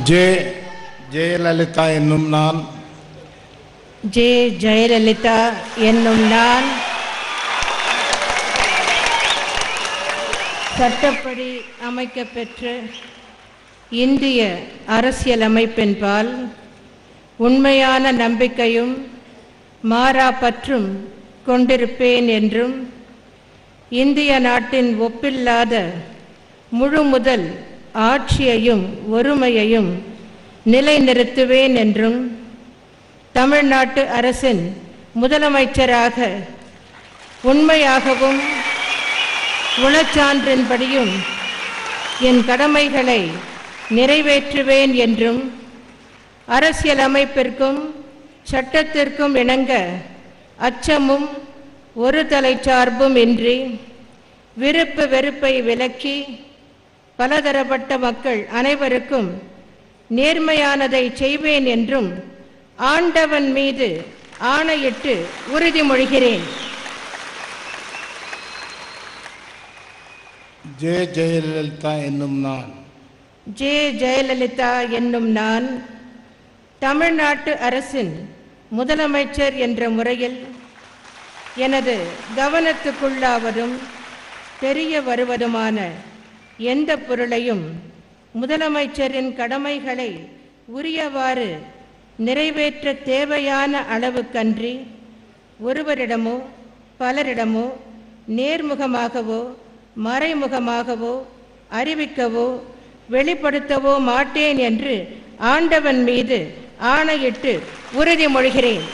J Jayalalithaa என்னும் நான் J Jayalalithaa என்னும் நான் சட்டப்படி அமைக்கப்பெற்ற இந்திய அரசியலமைப்பின்பால் உண்மையான நம்பிக்கையும் மாறா பற்றும் கொண்டிருப்பேன் என்றும் இந்திய நாட்டின் ஒப்பில்லாத முழுமுதல் ஆட்சியையும் ஒருமையையும் நிலைநிறுத்துவேன் என்றும் தமிழ்நாட்டு அரசின் முதலமைச்சராக உண்மையாகவும் உளச்சான்றின்படியும் என் கடமைகளை நிறைவேற்றுவேன் என்றும் அரசியலமைப்பிற்கும் சட்டத்திற்கும் இணங்க அச்சமும் ஒரு தலைச்சார்பும் இன்றி விருப்பு வெறுப்பை விலக்கி பலதரப்பட்ட மக்கள் அனைவருக்கும் நேர்மையானதை செய்வேன் என்றும் ஆண்டவன் மீது ஆணையிட்டு உறுதிமொழிகிறேன். ஜே ஜெயலலிதா என்னும் நான் ஜே ஜெயலலிதா என்னும் நான் தமிழ்நாட்டு அரசின் முதலமைச்சர் என்ற முறையில் எனது கவனத்துக்குள்ளாவதும் தெரிய வருவதுமான எந்த பொருளையும் முதலமைச்சரின் கடமைகளை உரியவாறு நிறைவேற்ற தேவையான அளவுக்கன்றி ஒருவரிடமோ பலரிடமோ நேர்முகமாகவோ மறைமுகமாகவோ அறிவிக்கவோ வெளிப்படுத்தவோ மாட்டேன் என்று ஆண்டவன் மீது ஆணையிட்டு உறுதிமொழிகிறேன்.